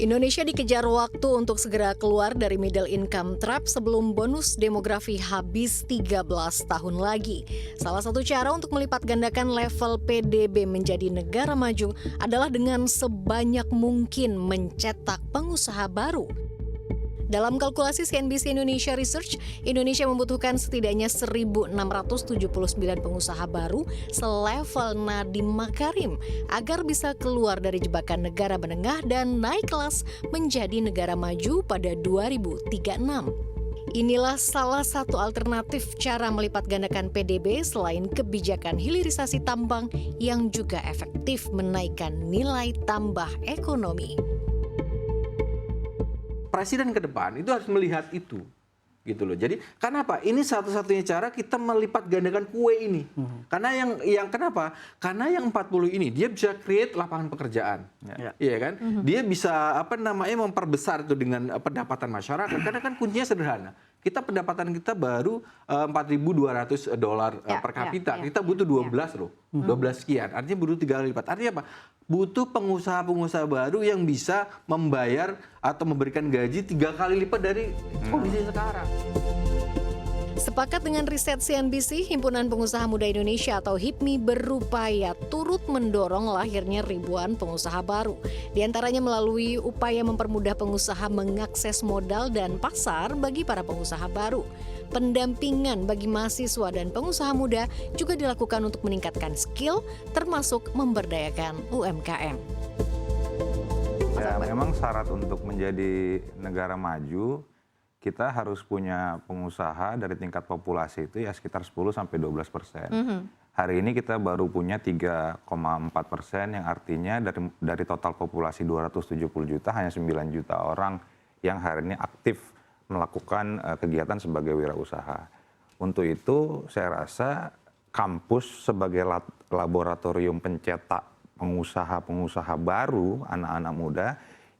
Indonesia dikejar waktu untuk segera keluar dari middle income trap sebelum bonus demografi habis 13 tahun lagi. Salah satu cara untuk melipat gandakan level PDB menjadi negara maju adalah dengan sebanyak mungkin mencetak pengusaha baru. Dalam kalkulasi CNBC Indonesia Research, Indonesia membutuhkan setidaknya 1.679 pengusaha baru selevel Nadiem Makarim agar bisa keluar dari jebakan negara menengah dan naik kelas menjadi negara maju pada 2036. Inilah salah satu alternatif cara melipat gandakan PDB selain kebijakan hilirisasi tambang yang juga efektif menaikkan nilai tambah ekonomi. Presiden ke depan itu harus melihat itu, gitu loh. Jadi kenapa? Ini satu-satunya cara kita melipat gandakan kue ini. Karena yang kenapa? Karena yang 40 ini dia bisa create lapangan pekerjaan, iya kan? Dia bisa memperbesar itu dengan pendapatan masyarakat. Karena kan kuncinya sederhana. Pendapatan kita baru $4.200 per kapita. Kita butuh 12 loh, 12 sekian. Artinya butuh 3 kali lipat. Artinya apa? Butuh pengusaha-pengusaha baru yang bisa membayar atau memberikan gaji 3 kali lipat dari kondisi sekarang. Sepakat dengan riset CNBC, Himpunan Pengusaha Muda Indonesia atau HIPMI berupaya turut mendorong lahirnya ribuan pengusaha baru. Di antaranya melalui upaya mempermudah pengusaha mengakses modal dan pasar bagi para pengusaha baru. Pendampingan bagi mahasiswa dan pengusaha muda juga dilakukan untuk meningkatkan skill, termasuk memberdayakan UMKM. Ya, memang syarat untuk menjadi negara maju, kita harus punya pengusaha dari tingkat populasi itu ya sekitar 10-12%. Hari ini kita baru punya 3,4%, yang artinya dari total populasi 270 juta, hanya 9 juta orang yang hari ini aktif melakukan kegiatan sebagai wirausaha. Untuk itu saya rasa kampus sebagai laboratorium pencetak pengusaha-pengusaha baru, anak-anak muda,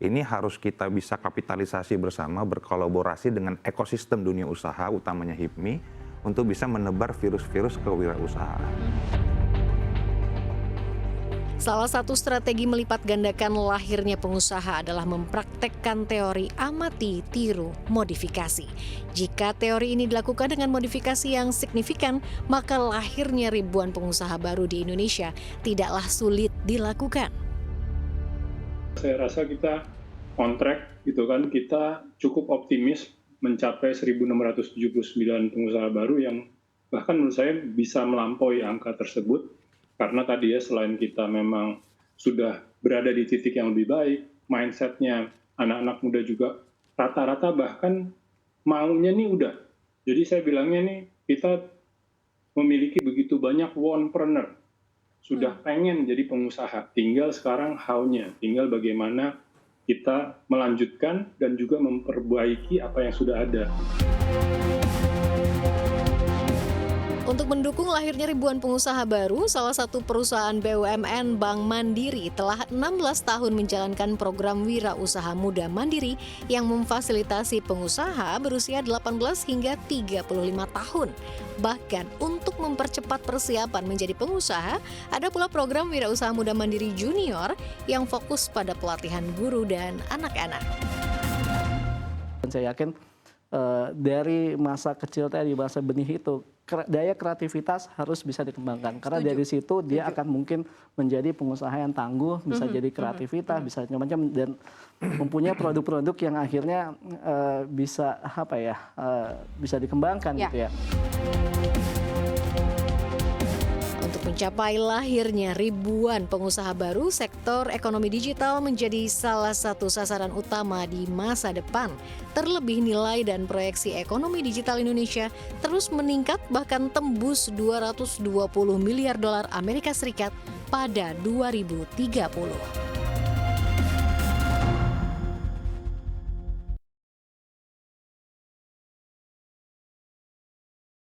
ini harus kita bisa kapitalisasi bersama, berkolaborasi dengan ekosistem dunia usaha, utamanya HIPMI, untuk bisa menebar virus-virus kewirausahaan. Salah satu strategi melipat gandakan lahirnya pengusaha adalah mempraktekkan teori amati, tiru, modifikasi. Jika teori ini dilakukan dengan modifikasi yang signifikan, maka lahirnya ribuan pengusaha baru di Indonesia tidaklah sulit dilakukan. Saya rasa kita on track gitu kan, kita cukup optimis mencapai 1.679 pengusaha baru yang bahkan menurut saya bisa melampaui angka tersebut, karena tadi ya selain kita memang sudah berada di titik yang lebih baik, mindsetnya anak-anak muda juga rata-rata bahkan maunya nih udah. Jadi saya bilangnya nih kita memiliki begitu banyak wanpreneur. Sudah pengen jadi pengusaha, tinggal sekarang how-nya, tinggal bagaimana kita melanjutkan dan juga memperbaiki apa yang sudah ada. Untuk mendukung lahirnya ribuan pengusaha baru, salah satu perusahaan BUMN Bank Mandiri telah 16 tahun menjalankan program Wirausaha Muda Mandiri yang memfasilitasi pengusaha berusia 18 hingga 35 tahun. Bahkan untuk mempercepat persiapan menjadi pengusaha, ada pula program Wirausaha Muda Mandiri Junior yang fokus pada pelatihan guru dan anak-anak. Saya yakin dari masa kecil tadi, masa benih itu, daya kreativitas harus bisa dikembangkan. Karena dari situ dia akan mungkin menjadi pengusaha yang tangguh, bisa jadi kreativitas, bisa macam-macam, dan mempunyai produk-produk yang akhirnya bisa bisa dikembangkan gitu ya. Mencapai lahirnya ribuan pengusaha baru, sektor ekonomi digital menjadi salah satu sasaran utama di masa depan. Terlebih nilai dan proyeksi ekonomi digital Indonesia terus meningkat bahkan tembus $220 miliar Amerika Serikat pada 2030.